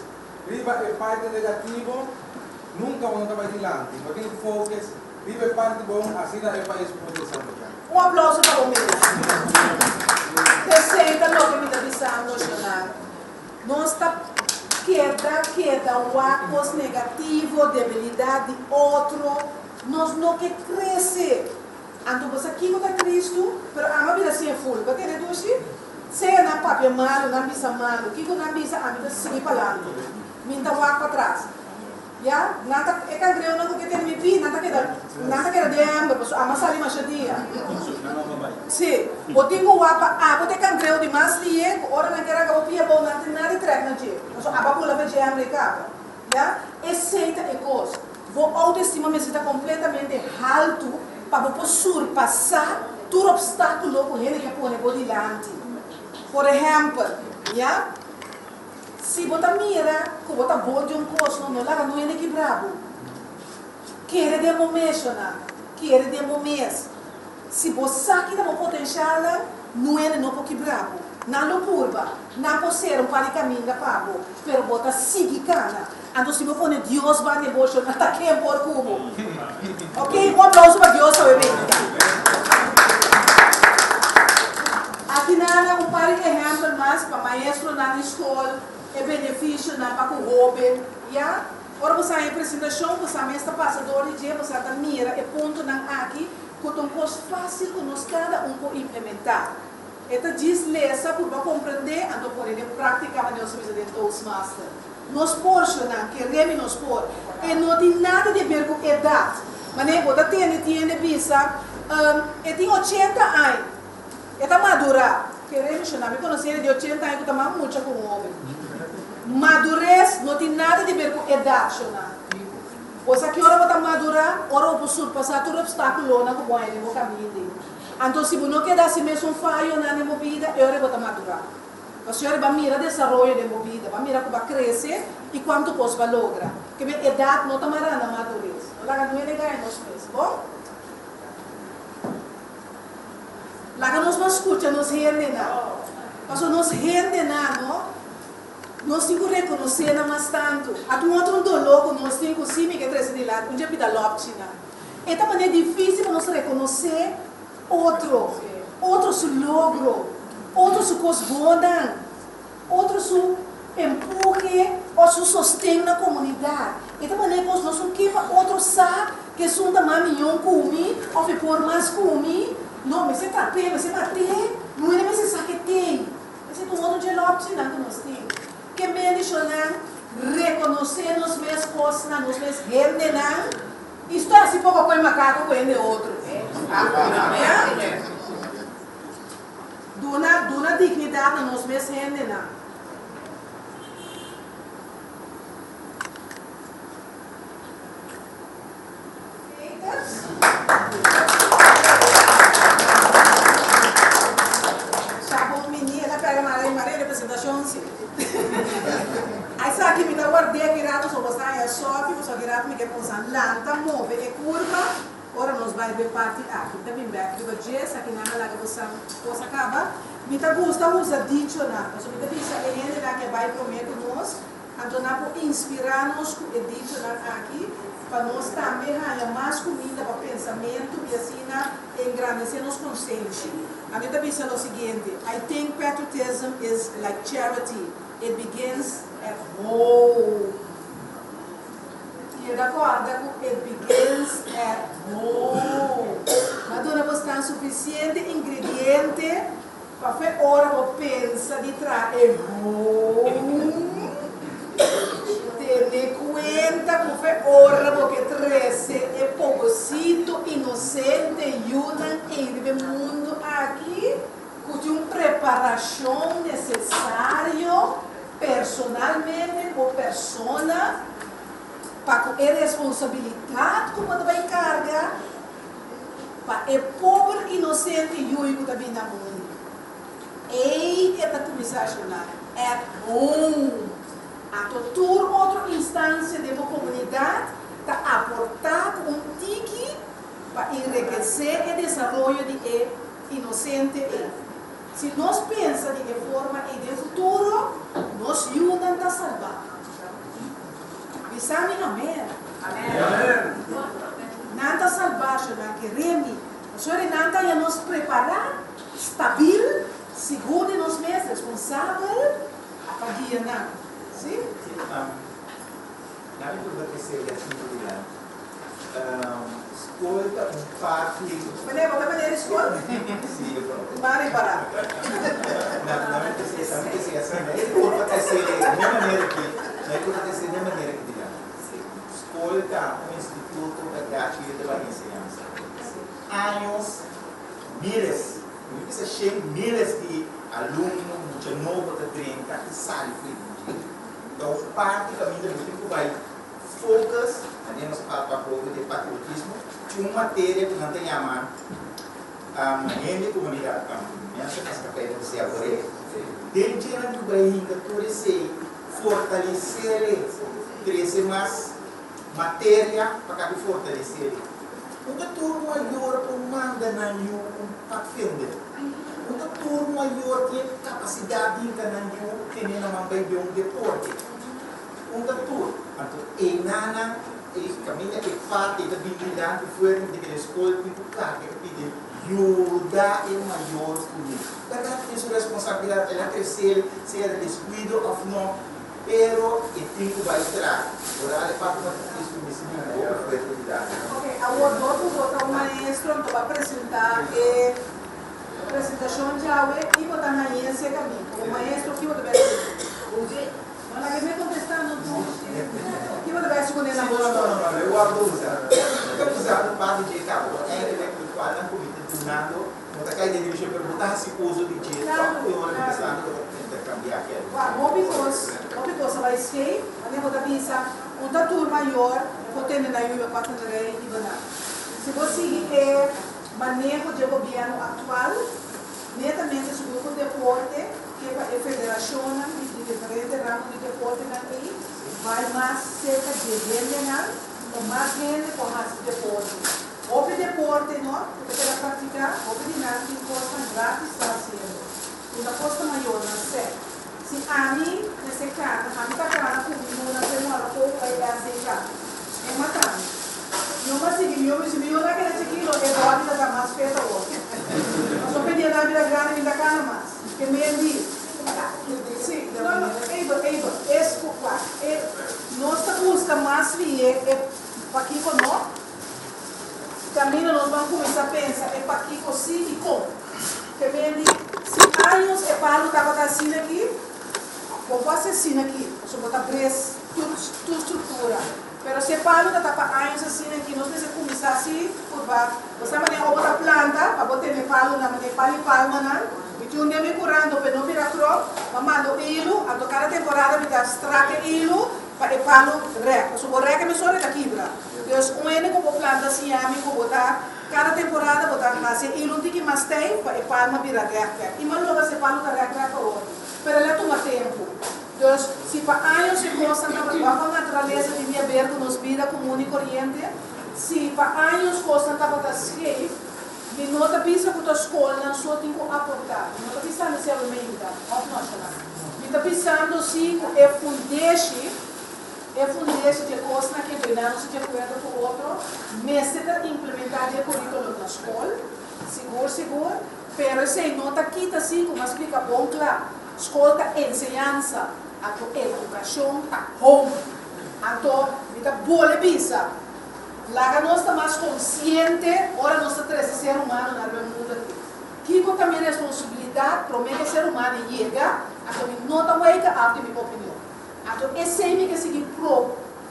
viva a parte negativa, nunca vamos adiante. Mas tem focus, viva a parte boa, assim o país pode desenvolver. Aplauso para o meu. Receita lo que me dá visão emocional. Nós está queda o acos negativo, debilidade de outro, nós não quer crescer. Então você aqui está Cristo, mas a vida assim é full. Você quer reduzir? Se na papel malo, na missa malo, que na missa a vida seguir para lá. Minta o para trás. Ya, nada é cangreu não que tem me pi, nada que de hambre, porque a massa ali machadia. Sim, o tempo o apa te cangreu de mais dia, ora na quera que pia bom não tem nada de trek na dia. Mas a apa pula de hambre cá. Ya, aceita e coisa. Vou autoestima me está completamente alto para você surpassar todo obstáculo que ele que põe por diante. Por exemplo, ya, se você mira, que você bom de coisa, não lá não é que bravo. Quer de emocionar, quer de mês. Se você sabe que tem potencial, não é não que bravo. Não lo curva, não pode ser para caminho da pago, pero você sigue cana. Então se você põe Deus vai emocionar, está aqui por cubo. Ok, aplauso para Deus, sabe bem. Aqui nada, par de exemplo mais para maestro na escola. É benefício para o hobby, já? Ora você a apresentação, você a mestra passador de dia, você a mira e ponto não aqui, que é um coisa fácil que nós cada um pode implementar. Esta diz lesa para compreender, então por ele praticar a nossa vida de Toastmaster. Nós porcionamos, queremos nós por, e não tem nada de ver com idade, mas nem você tem visa, e tem 80 anos, e está madura, queremos chamar, me conhecer de 80 anos que está muito com o homem. Madurez não tem nada a ver com idade. Você que hora você madurar, hora você surpassar todo obstáculo na como é no caminho. Então se você não quer dar si mesmo falho na sua vida, é hora você madurar. Você vai mirar o desenvolvimento da sua vida, vai mirar como vai crescer e quanto você vai lograr. Porque a idade não está marando a madurez. Não é legal em nós mesmos, bom? Lá que nós não escutamos, nos rende nada. Mas nós rende nada, não? Nós temos que reconhecer mais tanto. Há um outro dolor que nós temos que sim, que é de lado, um dia da loptina. É também difícil para nós reconhecer outro seu logro, outro seu coisa boa, outro seu empurre ou seu sustento na comunidade. E também nós não queremos outro sabe que são também milhão comigo, ou que por mais comigo, não, mas você está bem, mas você bater, não é mais você sabe que tem. Esse é um outro dia loptina que nós temos. Que me deixam reconhecer nos meus coisas, nos meus rendenan. Isto é assim pouco com o macaco com ele outro. Duna dignidade nos meus rendenan. Sabe, menina, ela pega Maria representação, sim. Aí sabe que me dá guardei aqui rato sobre você é só que você rato me quer pensar lanta move e curva ora nós vai ver parte aqui também back do jazz aqui na lá que você acaba me tá gosta usa dicho na mas me tá disse é ele lá que vai comer com nós então na por inspirar nos com dicho aqui para nós também ganhar mais comida para pensamento e assim engrandecer nos consciência. A minha disse o seguinte, I think patriotism is like charity. It begins at home. E da corda, it begins at home. Mas não é suficiente ingrediente para fazer hora para pensar de trás. É home. Ter conta que foi hora porque 13 é pobrecito, inocente. informação necessária personalmente ou persona para a responsabilidade como vai carregar para o pobre inocente e o que também na mundo. E é para começar a chamar at home. A toda outra instância da comunidade está aportar um tique para enriquecer o desenvolvimento de inocente. Se nós pensamos de forma e de futuro, nós ajudamos a salvar. Bisami, amém. Amém. Nada salvagem, não queremos. Nós nada já nos preparar, estável, seguro e nós mesmos, responsável, para guiar. Sim? Na medida que seria assim, escolta parte. Mas vou fazer escola. Sim, eu pronto. Para e parar. Na medida que seria assim, ele pode acontecer de uma maneira que, não pode acontecer de uma maneira que digamos. Escolta um instituto de atividade da ensinança. Anos, milhares, não precisa cheio milhares de alunos, muito novo da trinca, que saem. Então, parte do caminho do tempo vai focus, ali nós falamos pouco de patriotismo, de uma matéria que não tem a mão, a comunidade, as capéis de agora, dentro do Bahia, que fortalecer, crescer mais matéria para fortalecer. Uma turma maior para manda na para defender. Uma turma maior tem capacidade de ter na um deporte. Uma turma, e nana, e caminha que parte da habilidade que foi de escola que claro que pede ajuda é maior comigo. Verdade que sua responsabilidade é crescer, se é descuido ou não, pero e tempo vai entrar. Agora é parte da isso que me ensinou foi a habilidade. Ok, agora vou botar o maestro para apresentar a apresentação de aula e botar na esse caminho. O maestro que vai ver. Mas alguém me contestando tudo. Que vai escolher na bola? Não, eu vou usar. Eu vou usar o par de cabo. É intelectual na comida do nada. Não está caindo de jeito para botar se uso de jeito. Só que eu vou pensar que eu vou intercambiar aqui. Uma coisa vai ser, a minha vou pensar, uma turma maior, vou ter na Yuya 4 e Banana. Se você seguir o manejo de governo atual, netamente o grupo de deporte, que é a federação de diferentes ramos de deporte na lei, vai mais cerca de gente, ou mais gente com mais deporte. Houve deporte, não? Porque para praticar, houve dinâmica que costa grátis está sendo. Uma costa maior, não sei. Se a mim, nesse caso, a mim está cara comigo, na semana, pouco vai dar secar. É uma carne. Não vai seguir, eu não quero seguir, eu vou dar mais feita hoje. Eu só pedi a vida grande e da cara mais. Que meio sim, não, esse nós buscamos mais para aqui conosco. Também nós vamos começar a pensar para aqui sim e como. Que meio se anos é para estava assim aqui, vou fazer assim aqui, só botar preço, tudo estrutura. Mas se para estava anos assim aqui, nós precisamos começar assim, por baixo. Você vai outra planta, para botar me palo na palma não. E um dia me curando, para não virar crop, mamando hilo, a tocar a temporada, me dá straque hilo, para o palo rec. Se o rec me só da quebra. Então, único que planta assim, a mim, vou botar, cada temporada, botar mais hilo, tem que mais tem, para o palo virar rec. E mas logo se palo está rec para outro. Mas ela toma tempo. Então, se para anos se gosta, a natureza de minha ver com nos vida comum e corrente, se para anos gosta, está botando cheio, e não está pensando que a escola não só tem que aportar, não está pensando se ela aumenta, não está pensando se é fundeixe de coisa que não se quer cuidar com o outro, mas está implementar o currículo na escola, seguro, mas se não está aqui, assim, como explica bom, claro, escola é ensinança, a educação está home, então, está boa pensa. Lá nós estamos mais conscientes, ora nós estamos ser humano no mundo aqui. Que também a responsabilidade para o ser humano chega, a que não está muito alta minha opinião. Então, esse é que seguir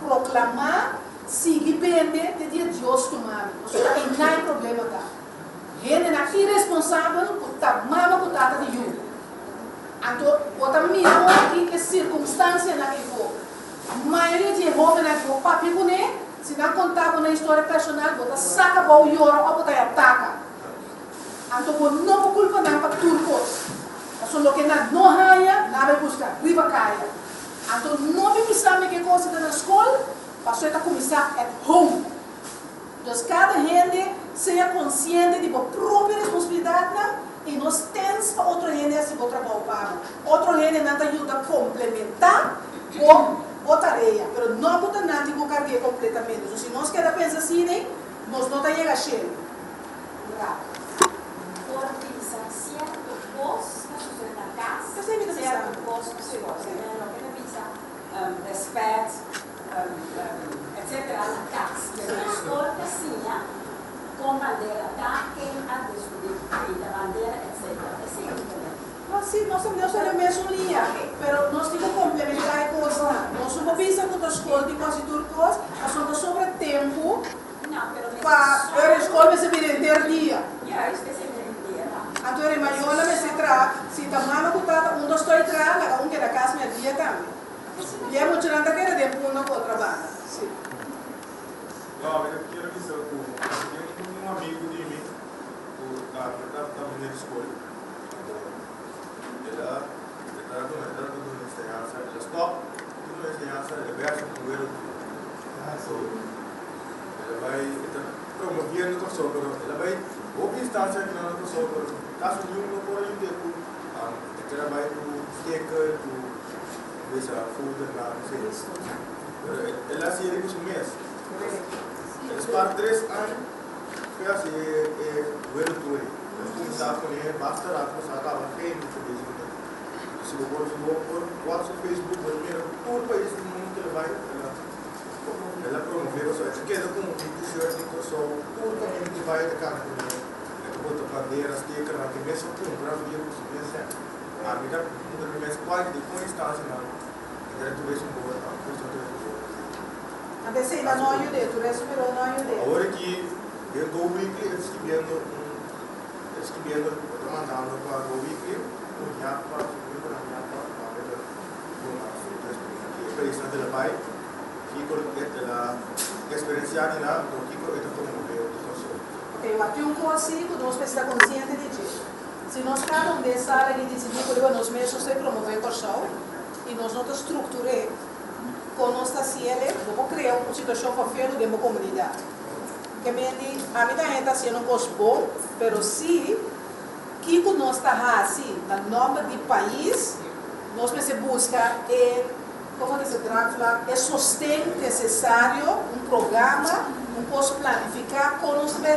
proclamar, seguir bem de Deus humano. Não tem problema. Gente é irresponsável por estar mal com tata de you. Então, outra mesmo aqui, essa circunstância na que vou. A maioria de jovens na que vou, papi com ele, se não contar com a história personal, bota saca para o ioro, ou bota ataca. Então, não vou culpa não para turcos. Só lo que não raia, não vai buscar, riba caia. Então, não me sabe que coisa está na escola, para você começar at home. Então, cada gente seja consciente de sua própria responsabilidade e nós temos para outra gente assim para trabalhar. Outra gente não ajuda a complementar a tarefa, mas não pode nada de carregar completamente. Então, se nós queremos pensar assim, nós não estamos chegando a cheio. Organizar certo gosto na casa, certo gosto na escola. Não quero pensar respeito, etc. na casa. Na escola, cozinha, com bandeira, tá? Quem a descobrir a bandeira, etc. É sempre. Sim, nós temos a mesma linha, mas nós temos que complementar a coisa. Nós não pensamos que a escola de quase turcos, nós somos sobre tempo para a escola se vender dia. Então, é maior na mesa tra, se a mama cutada, dois, três tra, que da casa minha dia também. E é muito grande que era tempo na outra banda. Sim. Não, eu quero dizer que um amigo de mim, da minha escola, ela dando enseñanza en la stop, dando enseñanza en el verso primero. Ela vai promovendo com sobre, ela vai outra instância que não é sobre, caso nenhum não pode ter, ela vai do sticker, do dessa food lá, não sei. Ela se ele com mês. Eles para 3 anos, foi assim, ver tudo. Começar com ele, basta lá, começar a dar feio no Facebook. Se eu vou por WhatsApp, Facebook, todo o país do mundo que ele vai, ela promover o seu etiqueta com um t-shirt, com o seu, todo o caminho que vai da casa do mundo. Ela bota bandeiras, sticker, que mesmo comprar o dia, você pensa, a vida, muita vez quase de com instância, não. Então, tu vês um pouco, a questão do mundo. Até se ainda não ajudei, tu esperou não ajudei. Agora que eu estou weekly escrevendo, estou mandando para o weekly, o dia para experiencia della pai, Kiko della esperienza di là, Kiko è stato un po' Ok, aqui coisa que nós precisamos estar conscientes disso. Se nós cada um dessa área que decidimos que nós mesmos se promover o show e nós não estruturamos com nossa CL, vamos criar uma situação favorável dentro da comunidade. Que a mim está sendo coisa boa, mas se Kiko nós está assim, no nome do país, nós precisamos buscar como que se trata, é sustento necessário, um programa, posso planificar, quando nós vai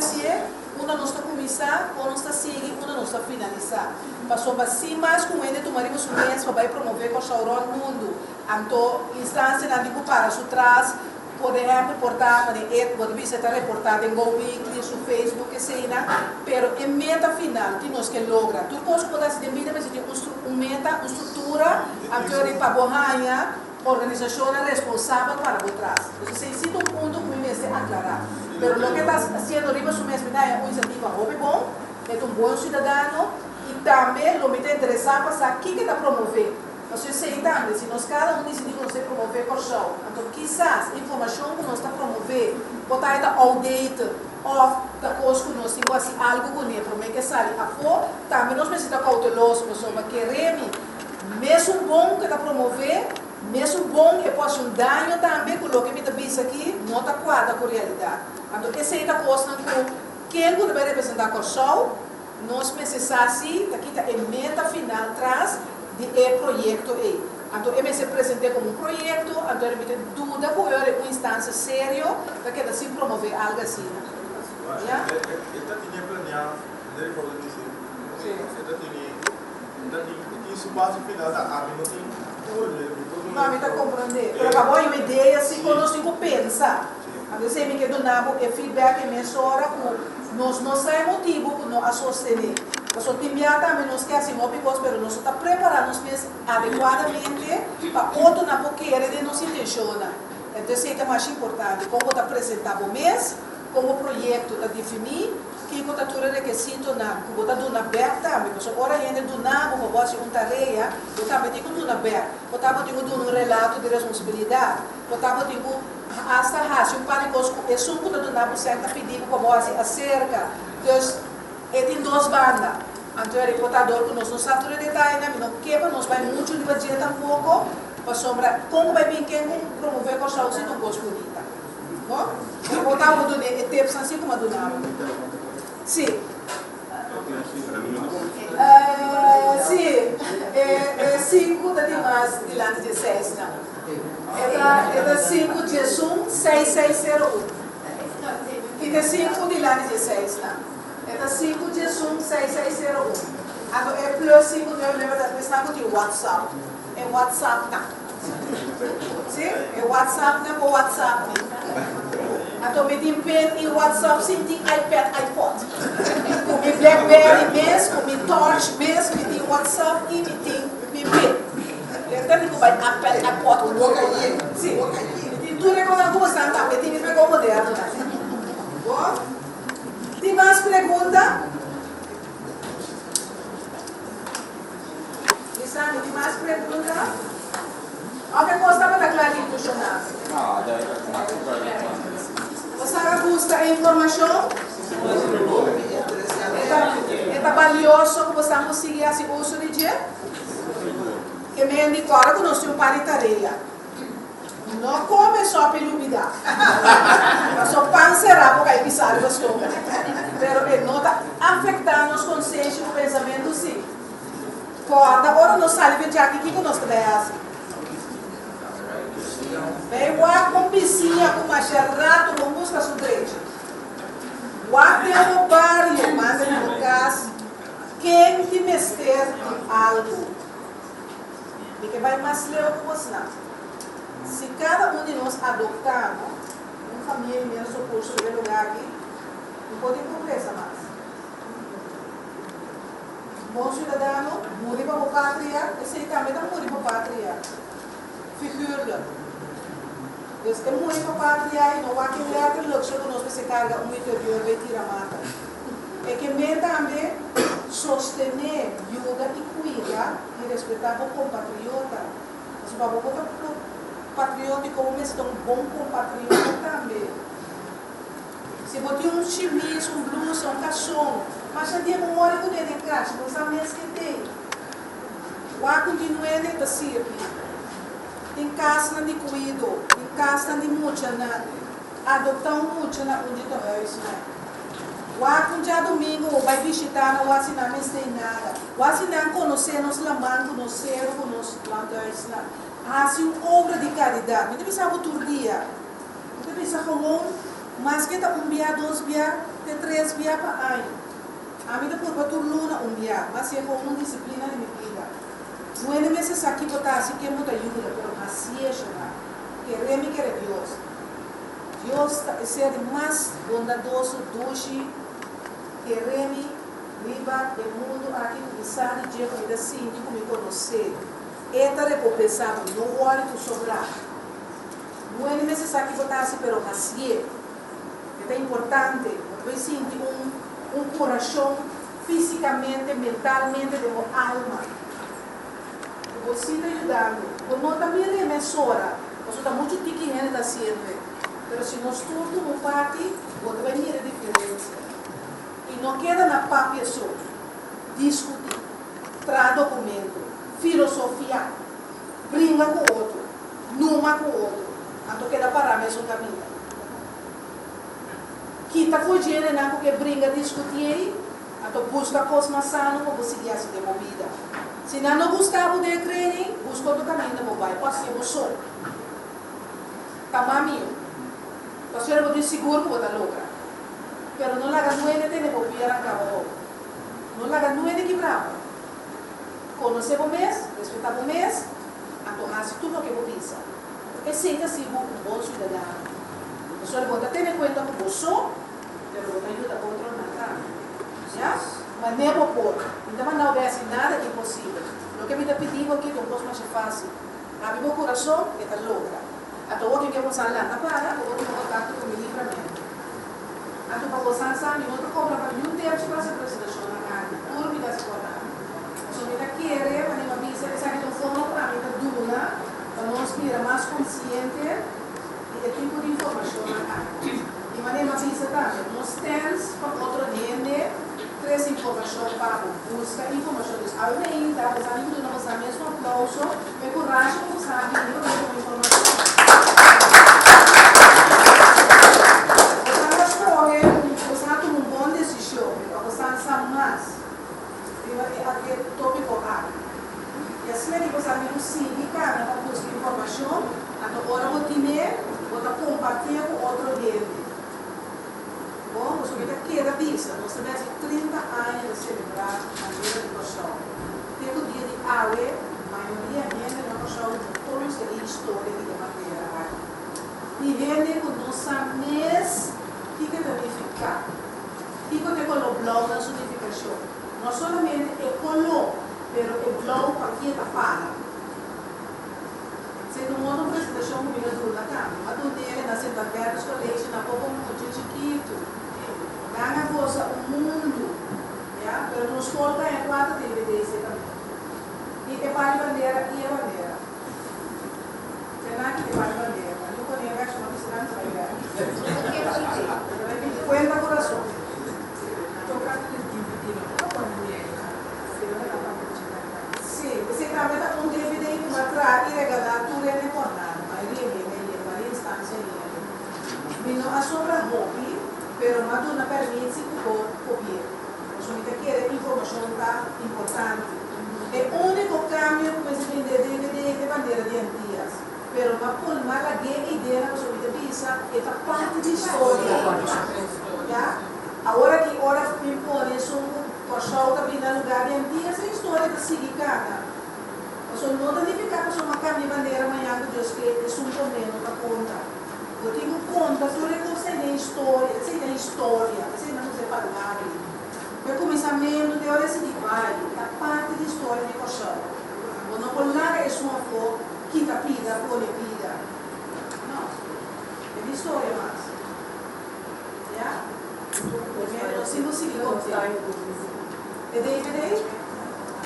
quando nós começar, quando nós seguir, quando nós finalizar. Passou para cima, mas com ele tomaremos um mês para promover com o Shaurão no mundo. Então, instância na digo para o trás, podemos reportar, pode visitar reportar em Go Weekly, no Facebook, mas em meta final, que nós que logra. Tudo coisa pode ser de meta, mas tem uma meta, uma estrutura, então é para borrar organização responsável para o trás. Então, se existe um ponto que me se aclarar. Mas o que está sendo arriba su mesmo é uma iniciativa muito bom, é um bom cidadão e também o que está interessado para saber o que está promovendo. Nós sei também, se nós cada um decidir que nós vamos promover o show, então quizás a informação que nós está promovendo, botar essa audit of da coisa que nós temos assim, algo com ele, para que sabe a fora, também nós precisamos cautelosos, para que reme, mesmo bom que está promovendo, mesmo bom que pode um dano também, com o que me está visto aqui, não está quadra com a realidade. Então, essa é a coisa que quem vai representar o show, nós precisamos, aqui está a meta final atrás do projeto. Então, eu me apresentei como um projeto, então eu me tenho dúvida com uma instância séria, para que assim promover algo assim. Esta tinha planeado, ele falou disso, esta tinha isso base final da AMI, não tem não, me está compreendendo. Mas acabou uma ideia assim que nós temos que pensar. A vezes eu me quedo na feedback em minha hora, nós não sabemos motivo para nós sostener. Nós também nós queremos assim, mas nós estamos preparando adequadamente para outro na boqueira de nossa intenção. Então, isso é mais importante. Como está apresentar o mês, como o projeto está definir, que eu estou requisito na, que eu estou na aberta, porque agora ainda do nabo, eu vou fazer uma tarefa, eu também tenho que na aberta, eu também tenho que um relato de responsabilidade, eu também tenho hasta raça, um par de coisas, é só que do nabo certa pedido como assim acerca, então, tem duas bandas, então é reportador que nós não sabemos detalhe, não quebra, nós vai muito de budget tampouco, para sombra, como vai vir quem promover com a saúde não gosta bonita, não? Eu vou dar um tempo assim como a do nabo. Sim. Sim, é 5 de março de lá 16, não. É 5 de junho 6601. E é 5 de lá 16, não. É 5 de junho 6601. Agora é plus 5 de novembro da questão de WhatsApp. É WhatsApp, não. Sim? É WhatsApp, não é WhatsApp, não. Então, me tem pen e WhatsApp, sim, tem iPad, iPod. Com meu BlackBerry mesmo, com meu Torch mesmo, me tem WhatsApp e me tem pen. Então, eu vai iPad, iPod, com boca aí. Sim, tem tudo que eu gosto, tá? Me tem que pegar o moderno. Bom? Tem mais perguntas? Isani, tem mais perguntas? Alguém gostava da clarinha do jornal? Você gosta da informação? É valioso que você consiga esse uso de dia? Que me indicou que nós temos para tarefa. Não come só pela umidade. Mas só pancerá porque aí pisar o estômago. Mas não está afetando os consciências e o pensamento, sim. Quando agora nós saímos de aqui, o que nós trabalhamos? Vem com piscina, com macharrato, com música sudrete. Tem um barrio, manda no casa, quem te mester algo. E que vai mais ler o que você se cada um de nós adotar uma família mesmo, por sobre o lugar aqui, não pode conversar mais. Bom cidadão, morrer para a pátria, esse também não morrer para a pátria. Figura. Deus que morrer para a pátria, não vai que ler aquele luxo que nós se carga um interior, vai tirar a mata. É que me também sostener, yoga e cuidar e respeitar o compatriota. Mas o papo patriótico, como é um bom compatriota também. Se você tem um chemise, um blusa, um caixão, mas já tem um olho com ele em casa, não sabe mesmo que tem. O ar continua a servir. Tem casa de cuido, tem casa de muita, adotar um muita na onde está isso, né? O ar com dia domingo vai visitar, não vai assinar, não tem nada. O assinar conhecer, nos lamar, conhecer, nos plantas, né? Assim, obra de caridade. Não precisa outro dia. Não precisa comum, mas que está um dia, 2 dias, 3 dias para ano. A mim por bater luna um dia, mas é comum disciplina de minha vida. Não é necessário que botar assim que é muita ajuda, mas assim é chamar. Queremos que é Deus. Deus é ser mais bondadoso, doce. Queremos viver o mundo aqui, começar de dia com assim, de me conhecer. Esta recompensada, não olhe tu sobrar. Não é necessário que botar assim, mas assim é importante. Vai sentir um coração fisicamente, mentalmente, de uma alma. Você está ajudando. Não também é emissora. Você está muito tiquinho da sirve. Mas se nós todos não parte, você vai ver a diferença. E não queda na papia só. Discutir. Traz documento. Filosofia. Brinca com o outro. Numa com o outro. Então queda parar mesmo caminho. Quita fugindo, não porque brinca, discutir. Então busca coisas mais sanas para você guiar se demovida. Se não gostava de crer, busca outro caminho da mobile. Pode ser você. Tamami. Você não pode seguro que você está louca. Mas não laga nuene de copiar a cabo. Não laga nuene que bravo. Conhecer o mês, respeitar o mês, então faz tudo o que você pensa. Porque seja assim um bom cidadão. Você pode ter em conta que você, mas você ajuda a outro na mas nem vou pôr. Então, não houvesse nada de impossível. O que me está pedindo aqui é uma coisa mais fácil. Abre meu coração e está louca. Então, o que eu vou falar lá na para, eu vou ter contato com o meu livramento. Ato para você sabe, outra compra para um terço para essa apresentação na casa, por me dar escolar. So me da querer, mas não avisa, sabe que forma para mim da duna, para nós vir mais consciente e tipo de informação na casa. E maneira avisa também, nós temos para outro dia, três informações para buscar informações. Ainda, os amigos do nosso mesmo aplauso, me coragem para saber a informação. Aquele tópico A. E assim é que você vai conseguir, cara, para buscar informação, agora vou ter, vou compartilhar com outro dele. Bom, você vai ter que dar vista, nós temos 30 anos de celebrar a vida de Cochão. Tem o dia de Aue, a maioria gente não Cochão, todos têm história de maneira. E gente que não sabe mesmo o que significa. O que é o blog da significação. Não solamente é color, mas é blog para quem está falando. Se não há uma apresentação comigo na cama, a do dele, na segunda-feira, os colegas, na pouco muito chiquito, ganha força o mundo, mas nos escola é 4 DVDs também. E é para a bandeira e a bandeira. Tem nada que é para a bandeira, mas não conheço a questão de estranho trabalhar. Cuenta coração. Você trabalha com DVD que vai trazer e regalar tudo é recordado, mas ele vai instância ele. Não assombra hobby, pero não dá permite copiar. Você tem que ter informação tá importante. É o único cambio que você tem de DVD de bandeira de antigas, pero não por mal a ideia que você pensa é a parte de história. Agora que hora me põe isso Cochão também no lugar de antiga, essa história da Sigicana. Eu sou não identificada com uma cama de bandeira amanhã que Deus quer, é um problema para contar. Eu tenho conta, tudo é que você tem história, você não se falar. O começamento de hora de baile, a parte de história de Cochão. Quando eu largo isso uma flor, que está pida, pode pida. Não, é de história mais. Já? Eu sigo seguindo. E DVD,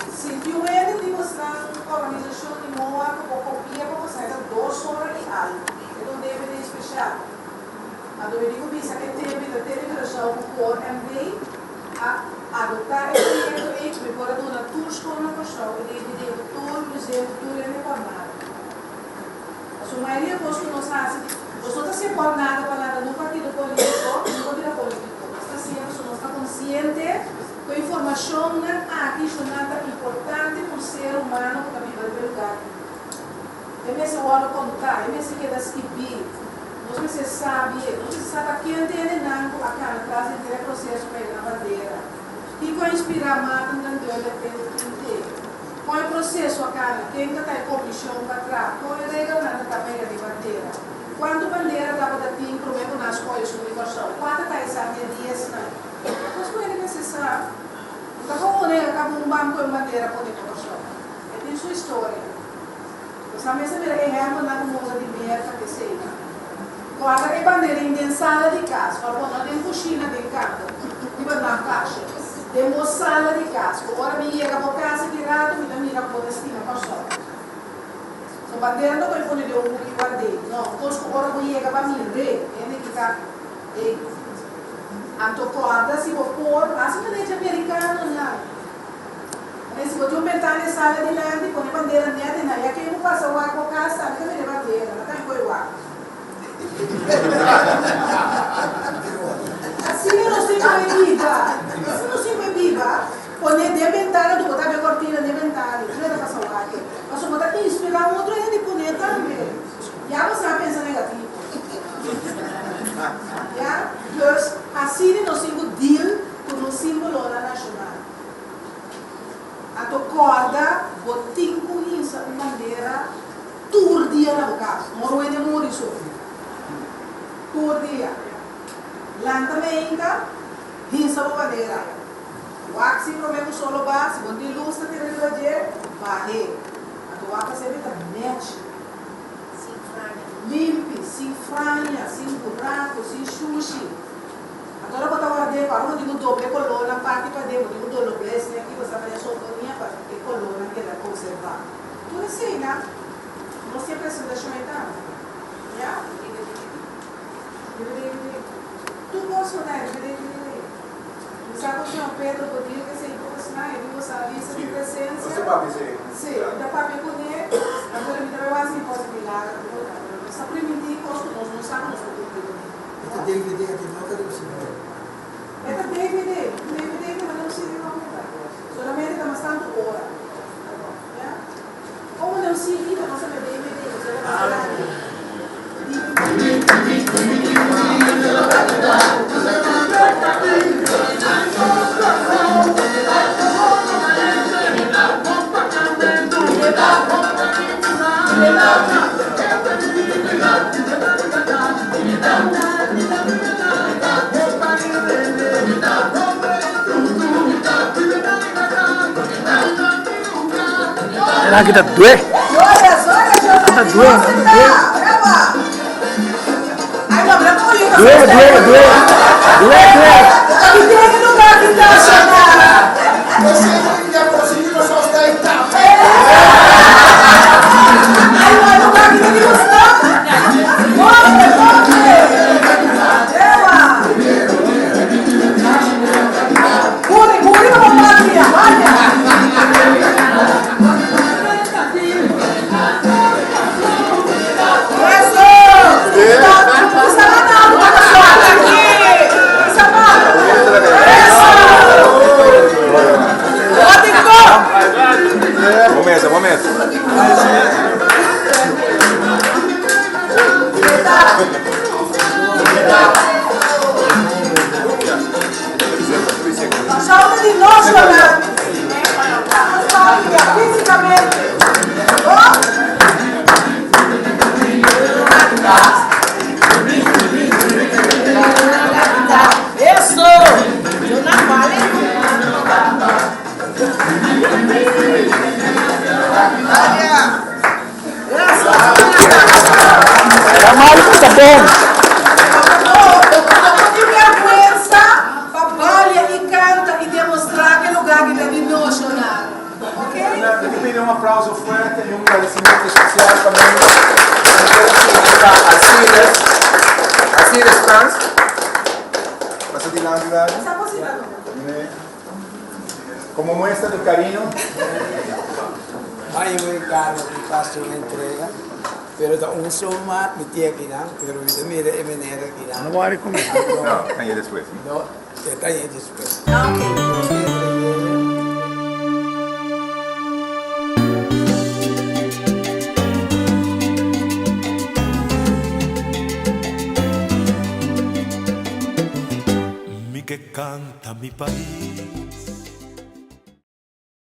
se viu ele de mostrar uma organização de moa com copia para você, 2 horas e algo. É um DVD especial. A do Edico Bisa que teve da televisão por MV a adotar esse projeto e agora dona tour escola na Cochão, e DVD tour, museu, tour e reformado. A sua maioria dos que nós fazemos, nós não estamos nada para nada no partido político, no partido político. Nós estamos conscientes a informação aqui é nada importante para o ser humano que vive no lugar. É mesmo hora contar, é mesmo que escrever. Nós precisamos saber quem tem nango a cara atrás do processo para ir na bandeira. E com inspirar mais no cantor inteiro. Com o processo a cara, quem está em comissão para trás, com a regra na tabela de bandeira. Quando a bandeira estava da TIM, problema nas coisas de universal. Quando está essa dias, mas não é necessário. Então, acaba um banco de bandeira para o Cochão. É de sua história. Você mesmo é realmente na moça de merda que seja. Quando a bandeira em sala de casa, quando tem coxina de campo, na caixa, temos sala de casa. Agora me chega para casa virado, me dá mira para o destino Cochão. A bandeira não vai pôr de um que guardei. Não, agora me chega para mim, ele que está. A tocorda, se for pôr, assim que a gente americana, não. Mas se você aumentar na sala de lente, põe a bandeira neta, não. E aqui eu vou passar o ar com a casa, sabe que eu tenho bandeira, não tem coisa o ar. Assim eu não sei bebida. Assim não sei bebida. Põe de ventana, tu botar a cortina de ventana, não é da passar o ar aqui. Mas eu botar inspirar outro e ele põe também. Já você vai pensar negativo. Ja? Dus assim nós temos deal com o símbolo nacional. A tocorda, botim com isso, uma bandeira, tour dia na casa. Não é de morrer só. Tour dia. Lantamenta, hinsa a bandeira. O axi promete solo base, quando ele luz está tirando a gente, barre. A toaca sempre está net. Limpe, sem franha, sem buraco, sem sushi. Agora tempo, de todo o bless, né? Que você vai deixar o toninho para que a coluna queda conservar. Tudo assim, né? Não sempre se deixa aumentar. Já? Tu posso, né? Sabe que São Pedro podia que se impulsionar, ele não sabia se de presença. Você vai dizer? Sim, da para conhecer, agora me trabalho assim, posso virar. Só permitir que nós não sabemos o que Este DVD aqui não quero ensinar. Esta DVD que não se viu solamente está bastante hora. Como não se viu, não se vê DVD, você Enak kita dua. Kita dua. Momento. Salta de nós, Fernando. Fisicamente. Isso! Eu não falei. Era mal que tá bom. Trabalha e canta e demonstrar que lugar que deve nocionar. Ok? Eu vou pedir um aplauso forte e um agradecimento especial também a Cires Trans. Passa de lado, Está posicionado. como muestra do carinho. Aí eu encargo que faço uma entrega, pero da soma me tinha que dar, pero me mira e menera que dar. Não vai comer. Não, aí depois. No, está aí depois. Mi que canta mi país.